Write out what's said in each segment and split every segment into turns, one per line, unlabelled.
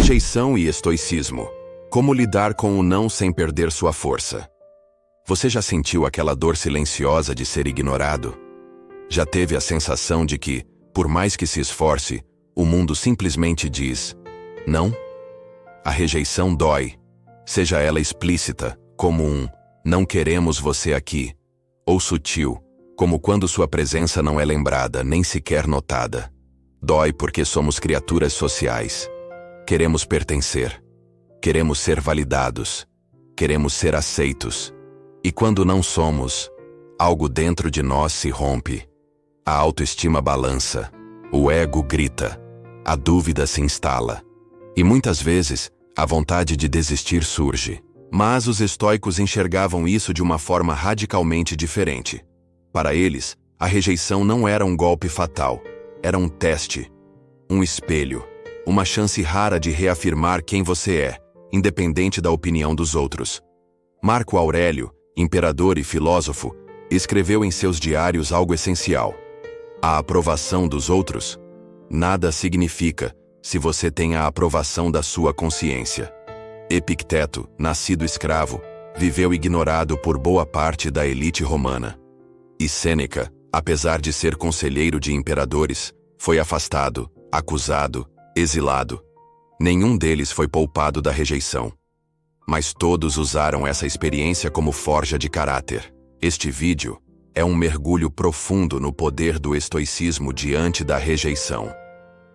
Rejeição e estoicismo. Como lidar com o não sem perder sua força? Você já sentiu aquela dor silenciosa de ser ignorado? Já teve a sensação de que, por mais que se esforce, o mundo simplesmente diz não? A rejeição dói, seja ela explícita, como um "não queremos você aqui", ou sutil, como quando sua presença não é lembrada, nem sequer notada. Dói porque somos criaturas sociais. Queremos pertencer. Queremos ser validados. Queremos ser aceitos. E quando não somos, algo dentro de nós se rompe. A autoestima balança. O ego grita. A dúvida se instala. E muitas vezes, a vontade de desistir surge. Mas os estoicos enxergavam isso de uma forma radicalmente diferente. Para eles, a rejeição não era um golpe fatal. Era um teste, um espelho, uma chance rara de reafirmar quem você é, independente da opinião dos outros. Marco Aurélio, imperador e filósofo, escreveu em seus diários algo essencial. A aprovação dos outros nada significa se você tem a aprovação da sua consciência. Epicteto, nascido escravo, viveu ignorado por boa parte da elite romana. E Sêneca, apesar de ser conselheiro de imperadores, foi afastado, acusado, exilado. Nenhum deles foi poupado da rejeição. Mas todos usaram essa experiência como forja de caráter. Este vídeo é um mergulho profundo no poder do estoicismo diante da rejeição.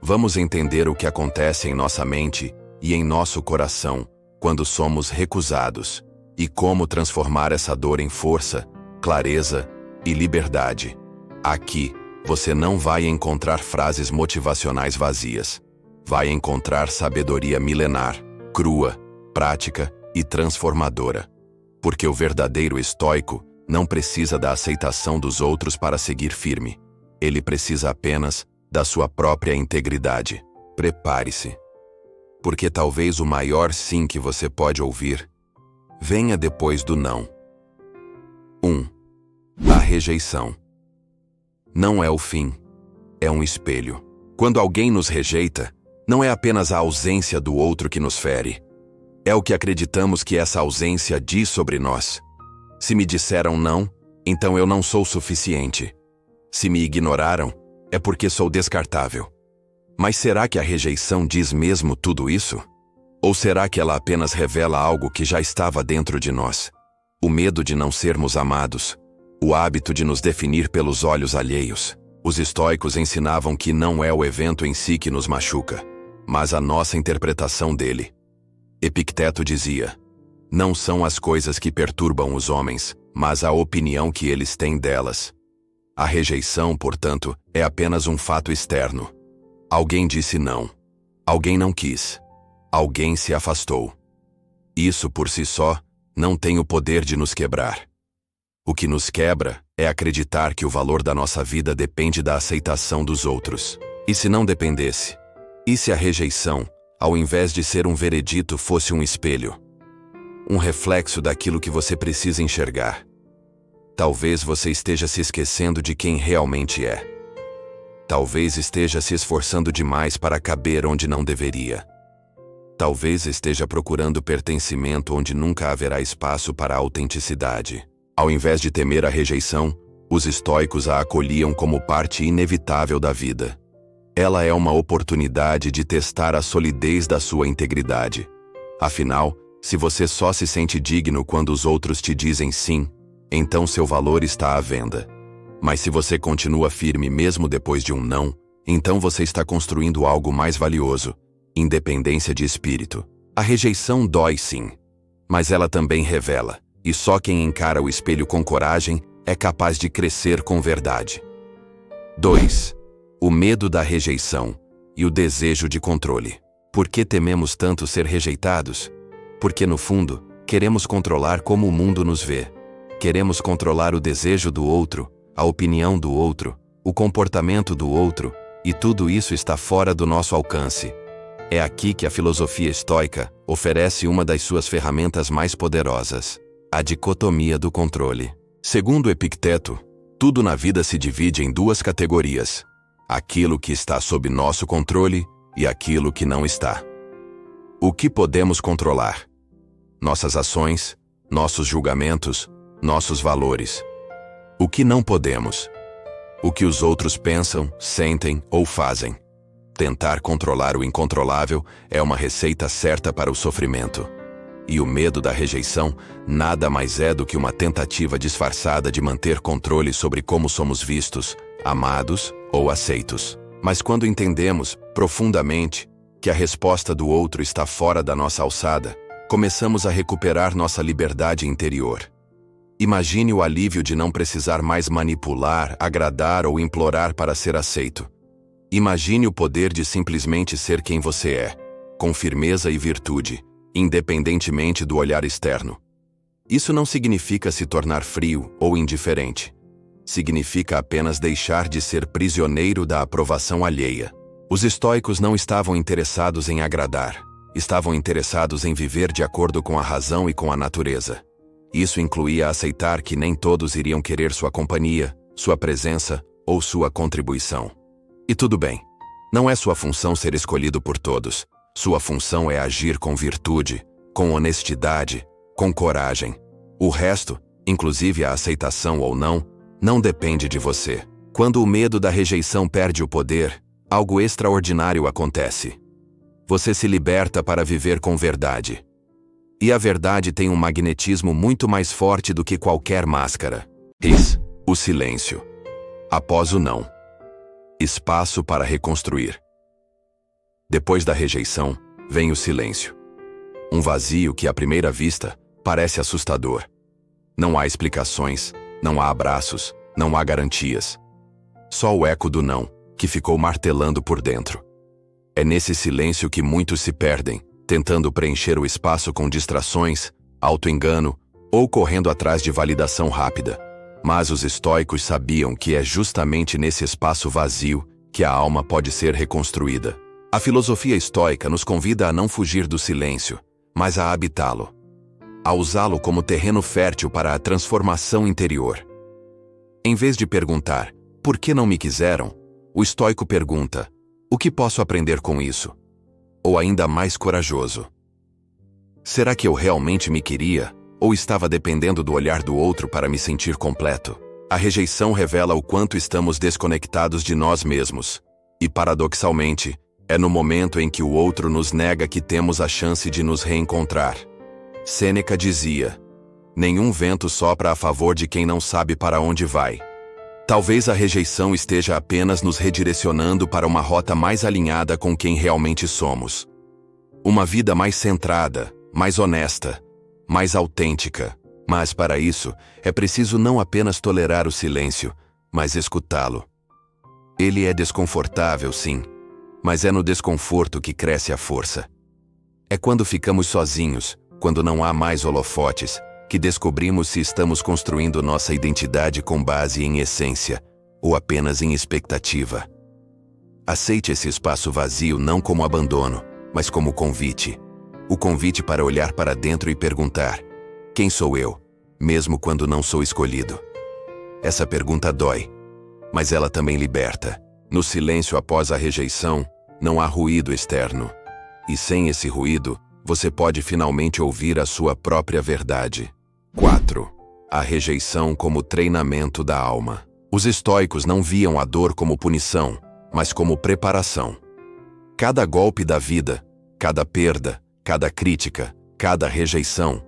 Vamos entender o que acontece em nossa mente e em nosso coração quando somos recusados, e como transformar essa dor em força, clareza e liberdade. Aqui, você não vai encontrar frases motivacionais vazias. Vai encontrar sabedoria milenar, crua, prática e transformadora. Porque o verdadeiro estoico não precisa da aceitação dos outros para seguir firme. Ele precisa apenas da sua própria integridade. Prepare-se. Porque talvez o maior sim que você pode ouvir venha depois do não. 1. A rejeição. Não é o fim, é um espelho. Quando alguém nos rejeita, não é apenas a ausência do outro que nos fere. É o que acreditamos que essa ausência diz sobre nós. Se me disseram não, então eu não sou suficiente. Se me ignoraram, é porque sou descartável. Mas será que a rejeição diz mesmo tudo isso? Ou será que ela apenas revela algo que já estava dentro de nós? O medo de não sermos amados. O hábito de nos definir pelos olhos alheios. Os estoicos ensinavam que não é o evento em si que nos machuca, mas a nossa interpretação dele. Epicteto dizia: não são as coisas que perturbam os homens, mas a opinião que eles têm delas. A rejeição, portanto, é apenas um fato externo. Alguém disse não. Alguém não quis. Alguém se afastou. Isso por si só não tem o poder de nos quebrar. O que nos quebra é acreditar que o valor da nossa vida depende da aceitação dos outros. E se não dependesse? E se a rejeição, ao invés de ser um veredito, fosse um espelho? Um reflexo daquilo que você precisa enxergar. Talvez você esteja se esquecendo de quem realmente é. Talvez esteja se esforçando demais para caber onde não deveria. Talvez esteja procurando pertencimento onde nunca haverá espaço para a autenticidade. Ao invés de temer a rejeição, os estoicos a acolhiam como parte inevitável da vida. Ela é uma oportunidade de testar a solidez da sua integridade. Afinal, se você só se sente digno quando os outros te dizem sim, então seu valor está à venda. Mas se você continua firme mesmo depois de um não, então você está construindo algo mais valioso: independência de espírito. A rejeição dói sim, mas ela também revela. E só quem encara o espelho com coragem é capaz de crescer com verdade. 2. O medo da rejeição e o desejo de controle. Por que tememos tanto ser rejeitados? Porque, no fundo, queremos controlar como o mundo nos vê. Queremos controlar o desejo do outro, a opinião do outro, o comportamento do outro, e tudo isso está fora do nosso alcance. É aqui que a filosofia estoica oferece uma das suas ferramentas mais poderosas: a dicotomia do controle. Segundo Epicteto, tudo na vida se divide em duas categorias: aquilo que está sob nosso controle e aquilo que não está. O que podemos controlar? Nossas ações, nossos julgamentos, nossos valores. O que não podemos? O que os outros pensam, sentem ou fazem. Tentar controlar o incontrolável é uma receita certa para o sofrimento. E o medo da rejeição nada mais é do que uma tentativa disfarçada de manter controle sobre como somos vistos, amados ou aceitos. Mas quando entendemos, profundamente, que a resposta do outro está fora da nossa alçada, começamos a recuperar nossa liberdade interior. Imagine o alívio de não precisar mais manipular, agradar ou implorar para ser aceito. Imagine o poder de simplesmente ser quem você é, com firmeza e virtude, independentemente do olhar externo. Isso não significa se tornar frio ou indiferente. Significa apenas deixar de ser prisioneiro da aprovação alheia. Os estoicos não estavam interessados em agradar, estavam interessados em viver de acordo com a razão e com a natureza. Isso incluía aceitar que nem todos iriam querer sua companhia, sua presença ou sua contribuição. E tudo bem. Não é sua função ser escolhido por todos. Sua função é agir com virtude, com honestidade, com coragem. O resto, inclusive a aceitação ou não depende de você. Quando o medo da rejeição perde o poder, algo extraordinário acontece. Você se liberta para viver com verdade. E a verdade tem um magnetismo muito mais forte do que qualquer máscara. O silêncio. Após o não. Espaço para reconstruir. Depois da rejeição, vem o silêncio. Um vazio que, à primeira vista, parece assustador. Não há explicações, não há abraços, não há garantias. Só o eco do não, que ficou martelando por dentro. É nesse silêncio que muitos se perdem, tentando preencher o espaço com distrações, auto-engano ou correndo atrás de validação rápida. Mas os estoicos sabiam que é justamente nesse espaço vazio que a alma pode ser reconstruída. A filosofia estoica nos convida a não fugir do silêncio, mas a habitá-lo. A usá-lo como terreno fértil para a transformação interior. Em vez de perguntar, por que não me quiseram? O estoico pergunta, o que posso aprender com isso? Ou ainda mais corajoso, será que eu realmente me queria? Ou estava dependendo do olhar do outro para me sentir completo? A rejeição revela o quanto estamos desconectados de nós mesmos. E, paradoxalmente, é no momento em que o outro nos nega que temos a chance de nos reencontrar. Sêneca dizia, nenhum vento sopra a favor de quem não sabe para onde vai. Talvez a rejeição esteja apenas nos redirecionando para uma rota mais alinhada com quem realmente somos. Uma vida mais centrada, mais honesta, mais autêntica. Mas para isso, é preciso não apenas tolerar o silêncio, mas escutá-lo. Ele é desconfortável, sim, mas é no desconforto que cresce a força. É quando ficamos sozinhos, quando não há mais holofotes, que descobrimos se estamos construindo nossa identidade com base em essência, ou apenas em expectativa. Aceite esse espaço vazio não como abandono, mas como convite. O convite para olhar para dentro e perguntar, quem sou eu, mesmo quando não sou escolhido? Essa pergunta dói, mas ela também liberta. No silêncio após a rejeição, não há ruído externo. E sem esse ruído, você pode finalmente ouvir a sua própria verdade. 4. A rejeição como treinamento da alma. Os estoicos não viam a dor como punição, mas como preparação. Cada golpe da vida, cada perda, cada crítica, cada rejeição,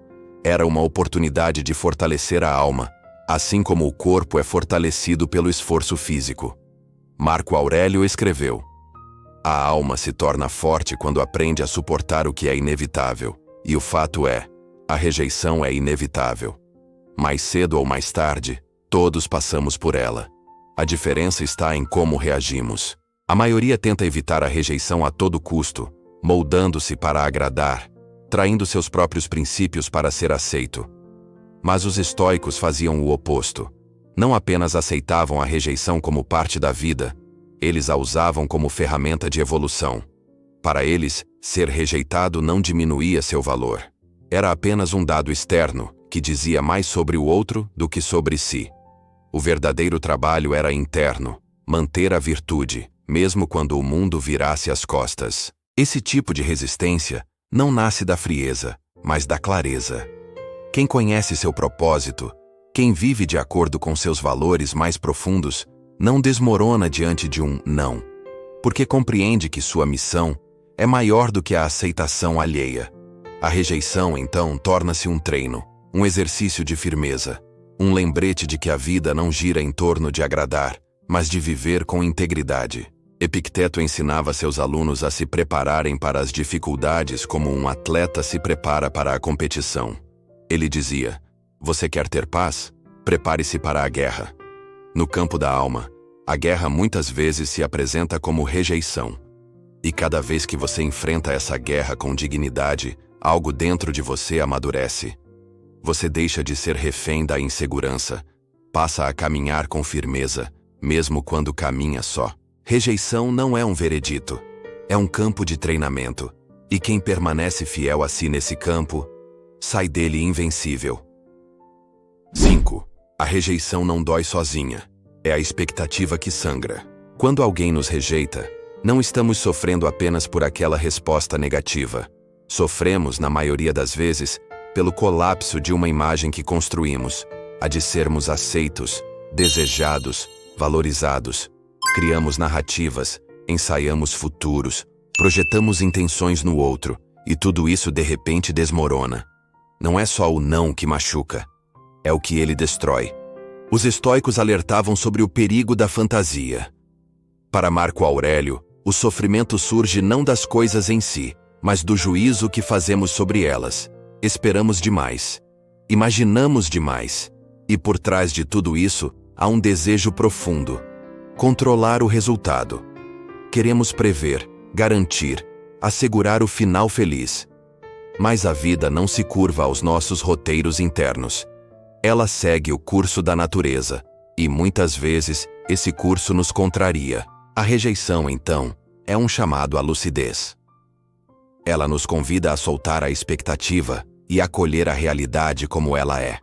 era uma oportunidade de fortalecer a alma, assim como o corpo é fortalecido pelo esforço físico. Marco Aurélio escreveu, a alma se torna forte quando aprende a suportar o que é inevitável, e o fato é, a rejeição é inevitável. Mais cedo ou mais tarde, todos passamos por ela. A diferença está em como reagimos. A maioria tenta evitar a rejeição a todo custo, moldando-se para agradar, traindo seus próprios princípios para ser aceito. Mas os estoicos faziam o oposto. Não apenas aceitavam a rejeição como parte da vida, eles a usavam como ferramenta de evolução. Para eles, ser rejeitado não diminuía seu valor. Era apenas um dado externo, que dizia mais sobre o outro do que sobre si. O verdadeiro trabalho era interno, manter a virtude, mesmo quando o mundo virasse as costas. Esse tipo de resistência não nasce da frieza, mas da clareza. Quem conhece seu propósito, quem vive de acordo com seus valores mais profundos, não desmorona diante de um não, porque compreende que sua missão é maior do que a aceitação alheia. A rejeição, então, torna-se um treino, um exercício de firmeza, um lembrete de que a vida não gira em torno de agradar, mas de viver com integridade. Epicteto ensinava seus alunos a se prepararem para as dificuldades como um atleta se prepara para a competição. Ele dizia: você quer ter paz? Prepare-se para a guerra. No campo da alma, a guerra muitas vezes se apresenta como rejeição. E cada vez que você enfrenta essa guerra com dignidade, algo dentro de você amadurece. Você deixa de ser refém da insegurança, passa a caminhar com firmeza, mesmo quando caminha só. Rejeição não é um veredito, é um campo de treinamento. E quem permanece fiel a si nesse campo, sai dele invencível. 5. A rejeição não dói sozinha. É a expectativa que sangra. Quando alguém nos rejeita, não estamos sofrendo apenas por aquela resposta negativa. Sofremos, na maioria das vezes, pelo colapso de uma imagem que construímos, a de sermos aceitos, desejados, valorizados. Criamos narrativas, ensaiamos futuros, projetamos intenções no outro, e tudo isso de repente desmorona. Não é só o não que machuca, é o que ele destrói. Os estoicos alertavam sobre o perigo da fantasia. Para Marco Aurélio, o sofrimento surge não das coisas em si, mas do juízo que fazemos sobre elas. Esperamos demais, imaginamos demais, e por trás de tudo isso há um desejo profundo: controlar o resultado. Queremos prever, garantir, assegurar o final feliz. Mas a vida não se curva aos nossos roteiros internos. Ela segue o curso da natureza, e muitas vezes esse curso nos contraria. A rejeição, então, é um chamado à lucidez. Ela nos convida a soltar a expectativa e acolher a realidade como ela é.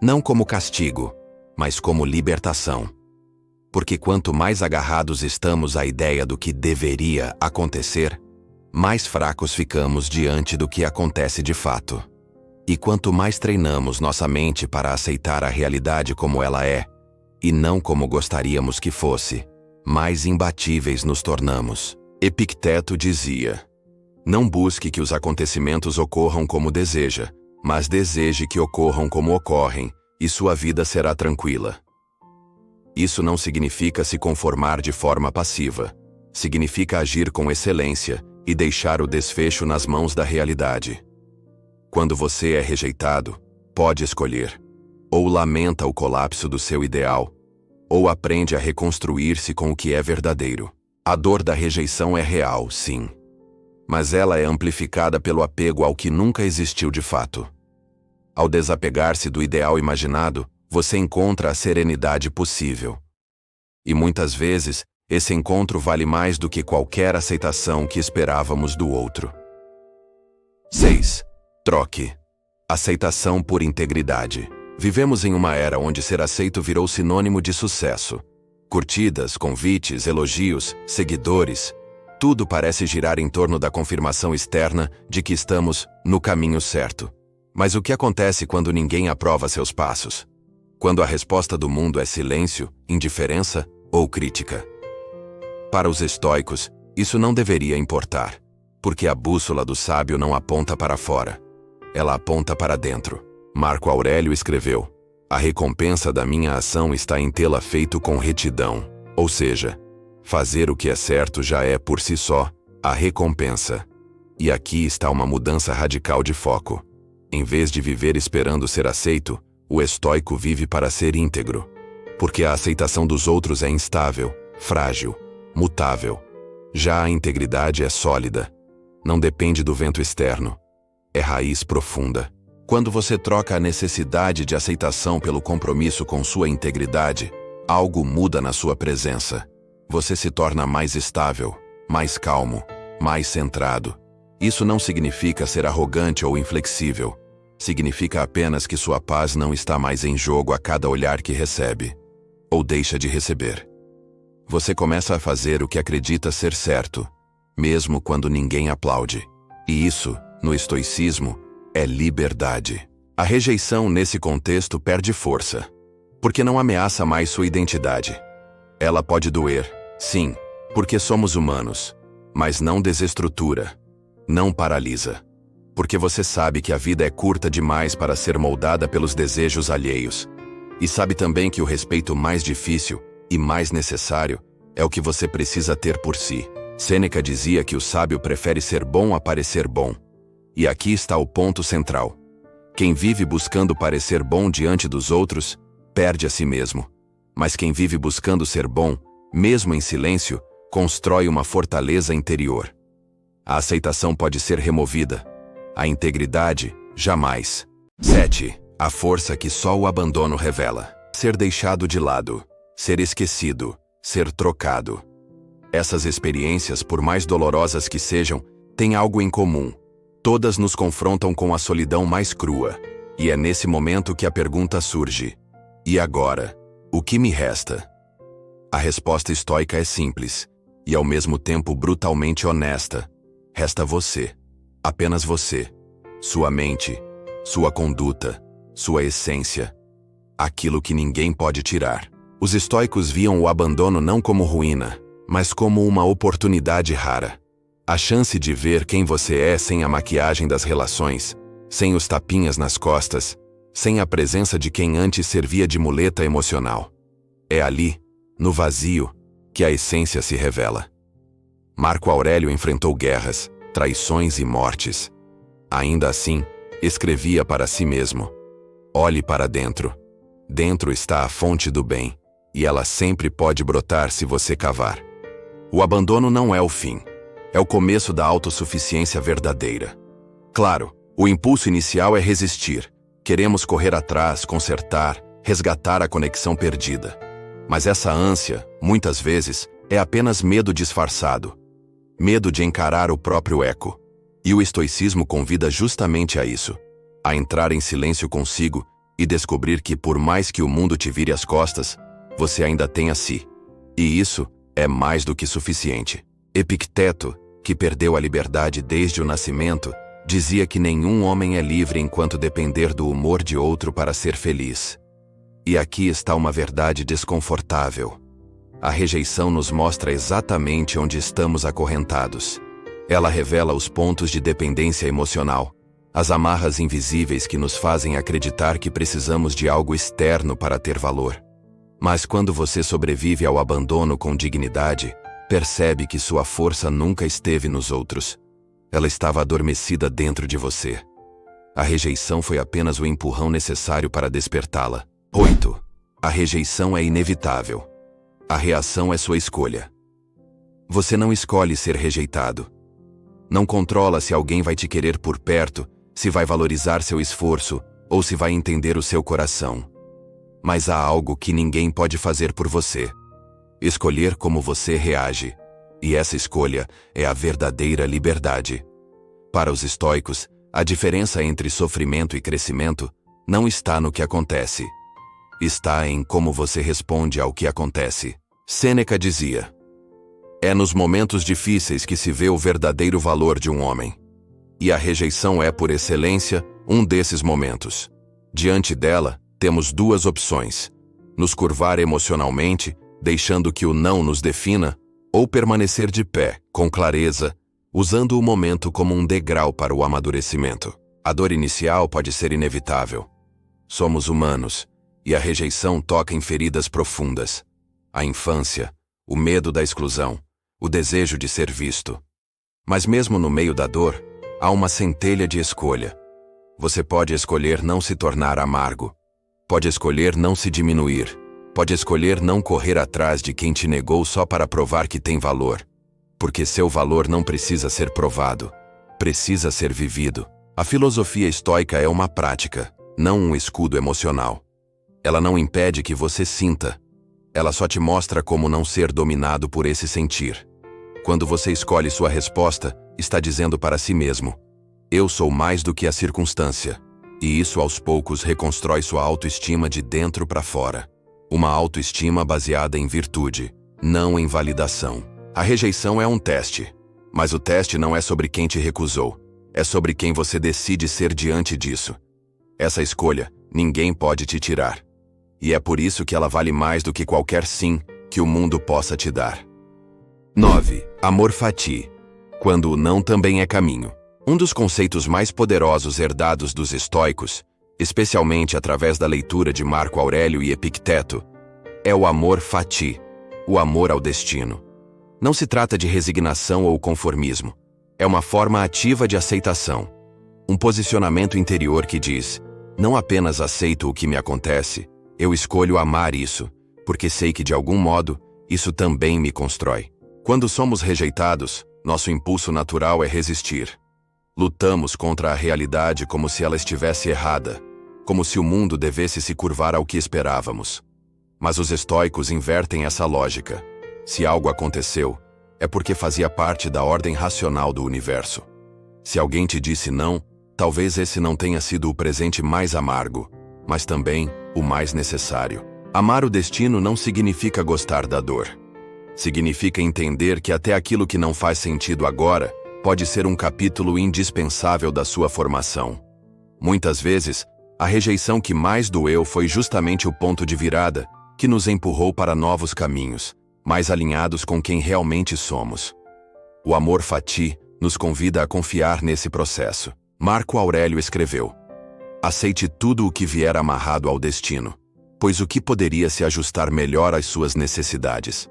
Não como castigo, mas como libertação. Porque quanto mais agarrados estamos à ideia do que deveria acontecer, mais fracos ficamos diante do que acontece de fato. E quanto mais treinamos nossa mente para aceitar a realidade como ela é, e não como gostaríamos que fosse, mais imbatíveis nos tornamos. Epicteto dizia: não busque que os acontecimentos ocorram como deseja, mas deseje que ocorram como ocorrem, e sua vida será tranquila. Isso não significa se conformar de forma passiva. Significa agir com excelência e deixar o desfecho nas mãos da realidade. Quando você é rejeitado, pode escolher: ou lamenta o colapso do seu ideal, ou aprende a reconstruir-se com o que é verdadeiro. A dor da rejeição é real, sim. Mas ela é amplificada pelo apego ao que nunca existiu de fato. Ao desapegar-se do ideal imaginado, você encontra a serenidade possível. E muitas vezes, esse encontro vale mais do que qualquer aceitação que esperávamos do outro. 6. Troque. Aceitação por integridade. Vivemos em uma era onde ser aceito virou sinônimo de sucesso. Curtidas, convites, elogios, seguidores. Tudo parece girar em torno da confirmação externa de que estamos no caminho certo. Mas o que acontece quando ninguém aprova seus passos? Quando a resposta do mundo é silêncio, indiferença ou crítica? Para os estoicos, isso não deveria importar, porque a bússola do sábio não aponta para fora. Ela aponta para dentro. Marco Aurélio escreveu: a recompensa da minha ação está em tê-la feito com retidão, ou seja, fazer o que é certo já é por si só a recompensa. E aqui está uma mudança radical de foco. Em vez de viver esperando ser aceito, o estoico vive para ser íntegro. Porque a aceitação dos outros é instável, frágil, mutável. Já a integridade é sólida. Não depende do vento externo. É raiz profunda. Quando você troca a necessidade de aceitação pelo compromisso com sua integridade, algo muda na sua presença. Você se torna mais estável, mais calmo, mais centrado. Isso não significa ser arrogante ou inflexível. Significa apenas que sua paz não está mais em jogo a cada olhar que recebe, ou deixa de receber. Você começa a fazer o que acredita ser certo, mesmo quando ninguém aplaude. E isso, no estoicismo, é liberdade. A rejeição nesse contexto perde força, porque não ameaça mais sua identidade. Ela pode doer, sim, porque somos humanos, mas não desestrutura, não paralisa. Porque você sabe que a vida é curta demais para ser moldada pelos desejos alheios. E sabe também que o respeito mais difícil e mais necessário é o que você precisa ter por si. Sêneca dizia que o sábio prefere ser bom a parecer bom. E aqui está o ponto central. Quem vive buscando parecer bom diante dos outros, perde a si mesmo. Mas quem vive buscando ser bom, mesmo em silêncio, constrói uma fortaleza interior. A aceitação pode ser removida. A integridade, jamais. 7. A força que só o abandono revela. Ser deixado de lado, ser esquecido, ser trocado. Essas experiências, por mais dolorosas que sejam, têm algo em comum. Todas nos confrontam com a solidão mais crua. E é nesse momento que a pergunta surge: e agora? O que me resta? A resposta estoica é simples, e ao mesmo tempo brutalmente honesta. Resta você. Apenas você. Sua mente, sua conduta, sua essência. Aquilo que ninguém pode tirar. Os estoicos viam o abandono não como ruína, mas como uma oportunidade rara. A chance de ver quem você é sem a maquiagem das relações, sem os tapinhas nas costas, sem a presença de quem antes servia de muleta emocional. É ali, no vazio, que a essência se revela. Marco Aurélio enfrentou guerras, traições e mortes. Ainda assim, escrevia para si mesmo: olhe para dentro. Dentro está a fonte do bem, e ela sempre pode brotar se você cavar. O abandono não é o fim, é o começo da autossuficiência verdadeira. Claro, o impulso inicial é resistir. Queremos correr atrás, consertar, resgatar a conexão perdida. Mas essa ânsia, muitas vezes, é apenas medo disfarçado. Medo de encarar o próprio eco. E o estoicismo convida justamente a isso. A entrar em silêncio consigo e descobrir que por mais que o mundo te vire as costas, você ainda tem a si. E isso é mais do que suficiente. Epicteto, que perdeu a liberdade desde o nascimento, dizia que nenhum homem é livre enquanto depender do humor de outro para ser feliz. E aqui está uma verdade desconfortável. A rejeição nos mostra exatamente onde estamos acorrentados. Ela revela os pontos de dependência emocional, as amarras invisíveis que nos fazem acreditar que precisamos de algo externo para ter valor. Mas quando você sobrevive ao abandono com dignidade, percebe que sua força nunca esteve nos outros. Ela estava adormecida dentro de você. A rejeição foi apenas o empurrão necessário para despertá-la. 8. A rejeição é inevitável. A reação é sua escolha. Você não escolhe ser rejeitado. Não controla se alguém vai te querer por perto, se vai valorizar seu esforço ou se vai entender o seu coração. Mas há algo que ninguém pode fazer por você. Escolher como você reage. E essa escolha é a verdadeira liberdade. Para os estoicos, a diferença entre sofrimento e crescimento não está no que acontece. Está em como você responde ao que acontece. Sêneca dizia: é nos momentos difíceis que se vê o verdadeiro valor de um homem. E a rejeição é, por excelência, um desses momentos. Diante dela, temos duas opções: nos curvar emocionalmente, deixando que o não nos defina, ou permanecer de pé, com clareza, usando o momento como um degrau para o amadurecimento. A dor inicial pode ser inevitável. Somos humanos, e a rejeição toca em feridas profundas. A infância, o medo da exclusão, o desejo de ser visto. Mas mesmo no meio da dor, há uma centelha de escolha. Você pode escolher não se tornar amargo. Pode escolher não se diminuir. Pode escolher não correr atrás de quem te negou só para provar que tem valor. Porque seu valor não precisa ser provado. Precisa ser vivido. A filosofia estoica é uma prática, não um escudo emocional. Ela não impede que você sinta. Ela só te mostra como não ser dominado por esse sentir. Quando você escolhe sua resposta, está dizendo para si mesmo: eu sou mais do que a circunstância. E isso aos poucos reconstrói sua autoestima de dentro para fora. Uma autoestima baseada em virtude, não em validação. A rejeição é um teste. Mas o teste não é sobre quem te recusou. É sobre quem você decide ser diante disso. Essa escolha, ninguém pode te tirar. E é por isso que ela vale mais do que qualquer sim que o mundo possa te dar. 9. Amor fati. Quando o não também é caminho. Um dos conceitos mais poderosos herdados dos estoicos, especialmente através da leitura de Marco Aurélio e Epicteto, é o amor fati, o amor ao destino. Não se trata de resignação ou conformismo. É uma forma ativa de aceitação. Um posicionamento interior que diz: não apenas aceito o que me acontece, eu escolho amar isso, porque sei que de algum modo, isso também me constrói. Quando somos rejeitados, nosso impulso natural é resistir. Lutamos contra a realidade como se ela estivesse errada, como se o mundo devesse se curvar ao que esperávamos. Mas os estoicos invertem essa lógica. Se algo aconteceu, é porque fazia parte da ordem racional do universo. Se alguém te disse não, talvez esse não tenha sido o presente mais amargo, mas também o mais necessário. Amar o destino não significa gostar da dor. Significa entender que até aquilo que não faz sentido agora pode ser um capítulo indispensável da sua formação. Muitas vezes, a rejeição que mais doeu foi justamente o ponto de virada que nos empurrou para novos caminhos, mais alinhados com quem realmente somos. O amor fati nos convida a confiar nesse processo. Marco Aurélio escreveu: aceite tudo o que vier amarrado ao destino, pois o que poderia se ajustar melhor às suas necessidades.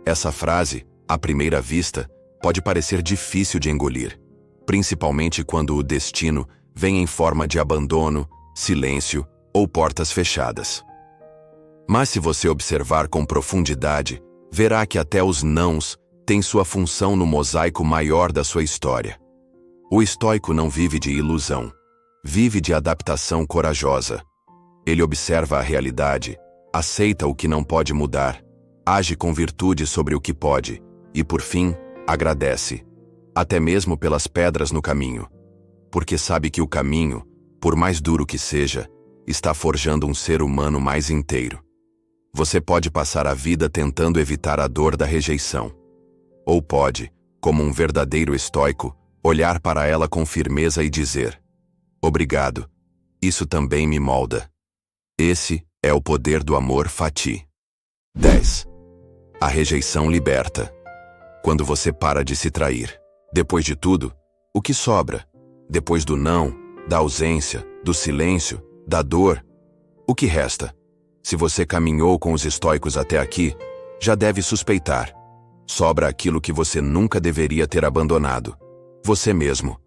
Essa frase, à primeira vista, pode parecer difícil de engolir, principalmente quando o destino vem em forma de abandono, silêncio ou portas fechadas. Mas se você observar com profundidade, verá que até os nãos têm sua função no mosaico maior da sua história. O estoico não vive de ilusão, vive de adaptação corajosa. Ele observa a realidade, aceita o que não pode mudar, age com virtude sobre o que pode e, por fim, agradece, até mesmo pelas pedras no caminho, porque sabe que o caminho, por mais duro que seja, está forjando um ser humano mais inteiro. Você pode passar a vida tentando evitar a dor da rejeição. Ou pode, como um verdadeiro estoico, olhar para ela com firmeza e dizer: obrigado, isso também me molda. Esse é o poder do amor fati. 10. A rejeição liberta. Quando você para de se trair. Depois de tudo, o que sobra? Depois do não, da ausência, do silêncio, da dor, o que resta? Se você caminhou com os estoicos até aqui, já deve suspeitar. Sobra aquilo que você nunca deveria ter abandonado: você mesmo.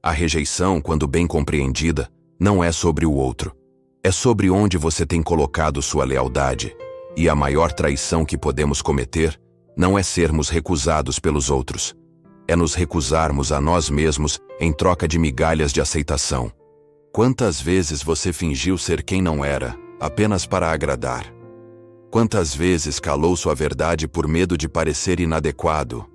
A rejeição, quando bem compreendida, não é sobre o outro. É sobre onde você tem colocado sua lealdade. E a maior traição que podemos cometer não é sermos recusados pelos outros. É nos recusarmos a nós mesmos em troca de migalhas de aceitação. Quantas vezes você fingiu ser quem não era, apenas para agradar? Quantas vezes calou sua verdade por medo de parecer inadequado?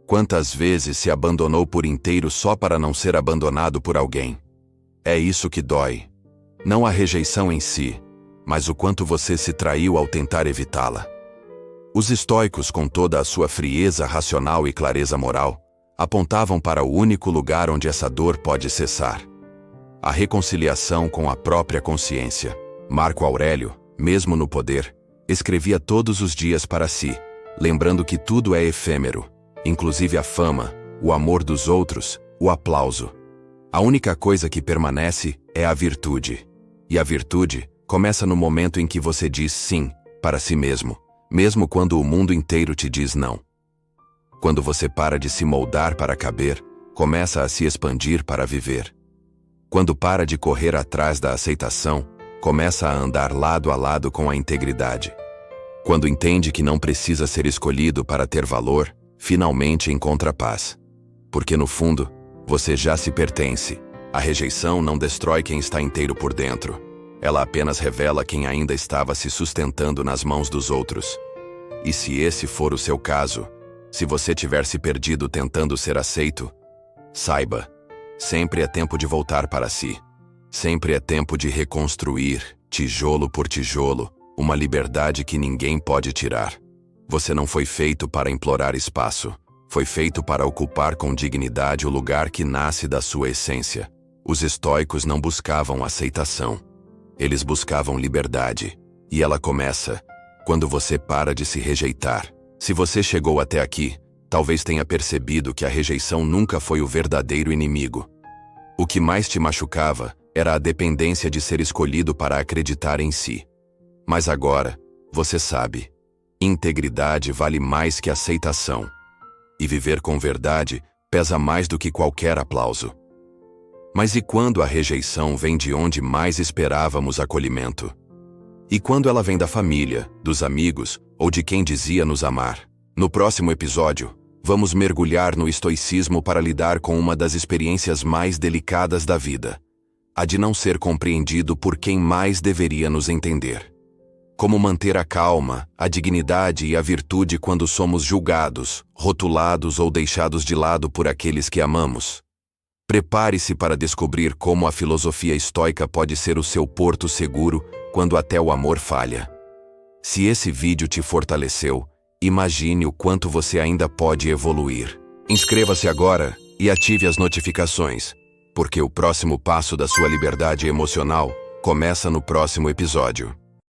Quantas vezes se abandonou por inteiro só para não ser abandonado por alguém? É isso que dói. Não a rejeição em si, mas o quanto você se traiu ao tentar evitá-la. Os estoicos, com toda a sua frieza racional e clareza moral, apontavam para o único lugar onde essa dor pode cessar: a reconciliação com a própria consciência. Marco Aurélio, mesmo no poder, escrevia todos os dias para si, lembrando que tudo é efêmero, inclusive a fama, o amor dos outros, o aplauso. A única coisa que permanece é a virtude. E a virtude começa no momento em que você diz sim para si mesmo, mesmo quando o mundo inteiro te diz não. Quando você para de se moldar para caber, começa a se expandir para viver. Quando para de correr atrás da aceitação, começa a andar lado a lado com a integridade. Quando entende que não precisa ser escolhido para ter valor, finalmente encontra paz. Porque no fundo, você já se pertence. A rejeição não destrói quem está inteiro por dentro. Ela apenas revela quem ainda estava se sustentando nas mãos dos outros. E se esse for o seu caso, se você tiver se perdido tentando ser aceito, saiba, sempre é tempo de voltar para si. Sempre é tempo de reconstruir, tijolo por tijolo, uma liberdade que ninguém pode tirar. Você não foi feito para implorar espaço. Foi feito para ocupar com dignidade o lugar que nasce da sua essência. Os estoicos não buscavam aceitação. Eles buscavam liberdade. E ela começa quando você para de se rejeitar. Se você chegou até aqui, talvez tenha percebido que a rejeição nunca foi o verdadeiro inimigo. O que mais te machucava era a dependência de ser escolhido para acreditar em si. Mas agora, você sabe, integridade vale mais que aceitação. E viver com verdade pesa mais do que qualquer aplauso. Mas e quando a rejeição vem de onde mais esperávamos acolhimento? E quando ela vem da família, dos amigos ou de quem dizia nos amar? No próximo episódio, vamos mergulhar no estoicismo para lidar com uma das experiências mais delicadas da vida, a de não ser compreendido por quem mais deveria nos entender. Como manter a calma, a dignidade e a virtude quando somos julgados, rotulados ou deixados de lado por aqueles que amamos. Prepare-se para descobrir como a filosofia estoica pode ser o seu porto seguro quando até o amor falha. Se esse vídeo te fortaleceu, imagine o quanto você ainda pode evoluir. Inscreva-se agora e ative as notificações, porque o próximo passo da sua liberdade emocional começa no próximo episódio.